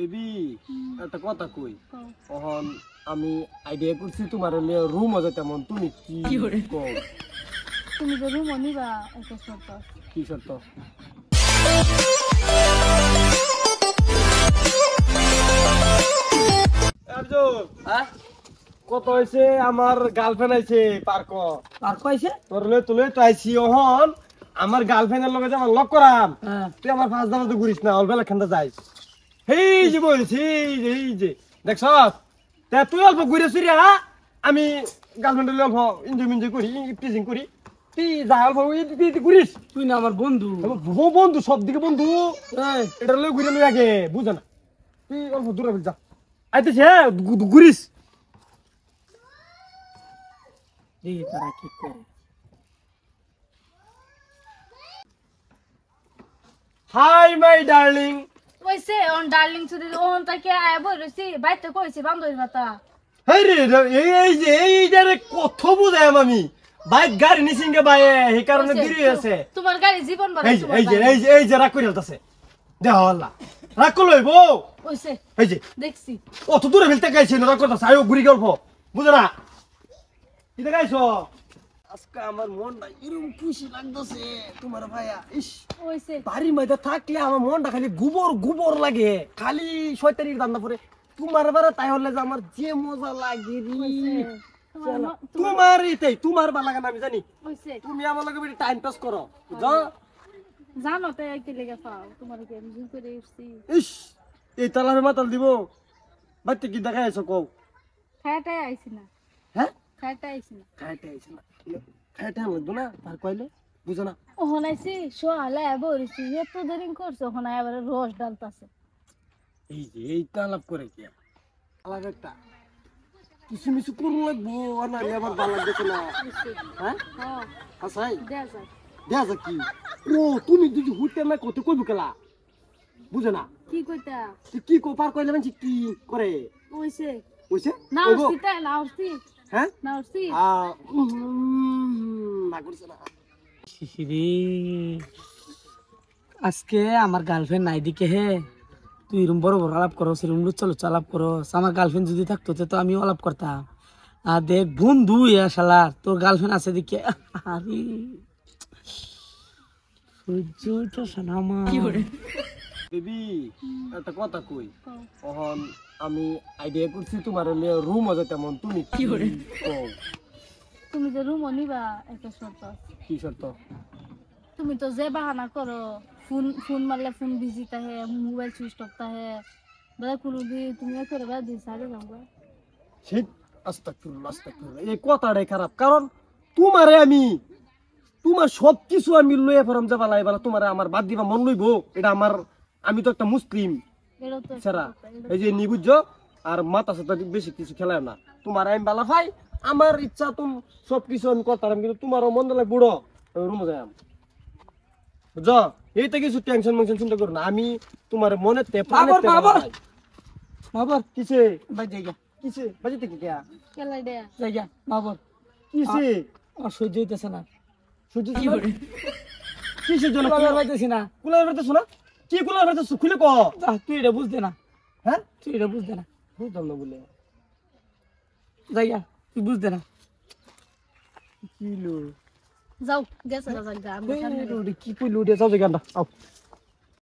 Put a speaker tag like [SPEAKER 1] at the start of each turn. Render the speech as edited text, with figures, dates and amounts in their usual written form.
[SPEAKER 1] baby একটা কথা কই তখন আমি আইডিয়া করছি তোমার রুম আছে তেমন তুমি কি কও
[SPEAKER 2] তুমি যে রুম নিবা একটা শর্ত
[SPEAKER 1] কি শর্ত
[SPEAKER 3] হ্যাঁ
[SPEAKER 1] কত হয়েছে আমার গার্লফ্রেন্ড আইছে পার্ক
[SPEAKER 3] আইছে
[SPEAKER 1] তোর তুলে তো আইছি ওহন আমার গার্লফ্রেন্ডের লগে আমার লক করাম তুই আমার ফাঁস দাম তো ঘুরিস না অল্প খানটা যাইস এই যে বলছি এই যে দেখছ তুই অল্প ঘুরে চুরি আমি গার্লফ্রেন্ডের অল্প এনজয় করি টিচিং করি তুই যা অল্প ঘুরিস
[SPEAKER 3] তুই না আমার বন্ধু
[SPEAKER 1] বন্ধু সব দিকে বন্ধু এটা লই ঘুরে লই আগে বুঝা না তুই অল্প দূরে যা আইতেছে ঘুরিস
[SPEAKER 3] তারা কি করে
[SPEAKER 1] হাই মাই ডার্লিং
[SPEAKER 2] ওইসে অন ডার্লিং শুধু অন তাকে আয় বলছি বাইতে কইছে বান্ধবীর কথা
[SPEAKER 1] হেই রে এই যে কত বুঝাম আমি বাইক গাড়ি নিছিঙ্গে বাই এই কারণে দেরি হয়েছে
[SPEAKER 2] তোমার গাড়ি জীবন বড়
[SPEAKER 1] এই যে রাগ করে আছে দেহ আল্লাহ রাগ করলো
[SPEAKER 2] ওইসে
[SPEAKER 1] এই যে
[SPEAKER 2] দেখছি
[SPEAKER 1] অত দূরে ফেলতে গাইছে রাগ করতেছে আয়ো ঘুরি গল্প বুঝো না কি দেখাইছো আজকে আমার মনটা এরকম খুশি লাগতেছে তোমার ভাইয়া ইস
[SPEAKER 2] ওইসে
[SPEAKER 1] বাড়ির মধ্যে থাকলে আমার মনটা খালি গোবর লাগে খালি শয়তানির দান্দা পরে তোমার বারে তাই হলে যে আমার যে মজা লাগে তোমার এটাই তোমার ভালো লাগে না আমি জানি
[SPEAKER 2] ওইসে
[SPEAKER 1] তুমি আমার লগে বেশি টাইম পাস করো বুঝো
[SPEAKER 2] জানো তো একই লেগে পাও তোমার কি আমি জুম করে এসেছি
[SPEAKER 1] ইস এই তালারে মাতাল দিব বাচ্চা কি দেখাইছো কও
[SPEAKER 2] খাটাই আইছি না
[SPEAKER 1] হ্যাঁ
[SPEAKER 2] খাটাই আইছি না
[SPEAKER 1] খাইতে আইছে না খাইতে লাগতো না তার কইলে বুঝো না
[SPEAKER 2] ওহন আইছি সোহালে বলছি এত দেরি করছে ওহন এবারে রস ডালতাছে
[SPEAKER 1] এই যে এই তালাপ করে কি আলাদা একটা কিছু মিছু করুন লাগবো আর না আবার ভালো লাগছে না হ্যাঁ
[SPEAKER 2] হ্যাঁ
[SPEAKER 1] আসাই
[SPEAKER 2] দেয়া যাক
[SPEAKER 1] দেখা যাক কি ও তুমি যদি হুইতে না কত কইব কেলা বুঝো না
[SPEAKER 2] কি কইতা
[SPEAKER 1] তুই কি কো পার কইলে মানে কি করে
[SPEAKER 2] ওইসে
[SPEAKER 1] কইছে
[SPEAKER 2] না উঠছি তাই না উঠছি
[SPEAKER 1] হ্যাঁ
[SPEAKER 2] না উঠছি
[SPEAKER 1] না করছে না
[SPEAKER 3] আজকে আমার গার্লফ্রেন্ড নাই দিকে হে তুই এরম বড় বড় আলাপ করো সেরম লুচ্চা লুচ্চা আলাপ করো আমার গার্লফ্রেন্ড যদি থাকতো তো আমিও আলাপ করতাম আর দেখ বন্ধু শালা তোর গার্লফ্রেন্ড আছে দিকে আরে সহ্য হইতেছে না আমার
[SPEAKER 1] বেবি একটা কথা কই তখন আমি আইডিয়া করছি তোমার রুম আছে তেমন তুমি কি কও
[SPEAKER 2] তুমি যে রুম নিবা একটা শর্ত
[SPEAKER 1] কি শর্ত
[SPEAKER 2] তুমি তো যে বাহানা করো ফোন ফোন মারলে ফোন বিজি থাকে মোবাইল সুইচ অফ থাকে বলে কোনো দিন তুমি করে বা দিন সাড়ে যাবো
[SPEAKER 1] সেই আস্তাগফিরুল্লাহ এই কথাটাই খারাপ কারণ তোমারে আমি তোমার সবকিছু আমি লইয়া ফরাম যাবা লাইবা তোমারে আমার বাদ দিবা মন লইব এটা আমার আমি তো একটা মুসলিম
[SPEAKER 2] এটা তো
[SPEAKER 1] ছাড়া এই যে নিবুঝ আর মাথা সাথে বেশি কিছু খেলায় না তোমার আমি বালা ভাই আমার ইচ্ছা তুমি সবকিছু আমি করতাম কিন্তু তোমারও মন দিলে বুড়ো রুমে যাই বুঝ এইটা কিছু টেনশন মেনশন চিন্তা করো না আমি তোমার মনে
[SPEAKER 3] বাবর
[SPEAKER 1] কিসে
[SPEAKER 3] বাই জায়গা
[SPEAKER 1] কিসে বাজিতে কি কেয়া
[SPEAKER 2] কেলা দেয়া
[SPEAKER 3] জায়গা বাবর
[SPEAKER 1] কিসে
[SPEAKER 3] আর সহ্য হইতেছে না
[SPEAKER 1] সহ্য কিসের জন্য
[SPEAKER 3] কুলার পাইতেছি না
[SPEAKER 1] কুলার বেরতেছ না কি কুলার বেরতেছ খুলে ক
[SPEAKER 3] তুই এটা বুঝতে না
[SPEAKER 1] হ্যাঁ
[SPEAKER 3] তুই এটা বুঝতে না
[SPEAKER 1] বুঝলাম না বলে
[SPEAKER 3] জায়গা তুই বুঝতে না
[SPEAKER 1] কিলো
[SPEAKER 2] যাও গেছে যাক গা আমি সামনে
[SPEAKER 1] কি কইলো উঠে যাও যে গানটা আও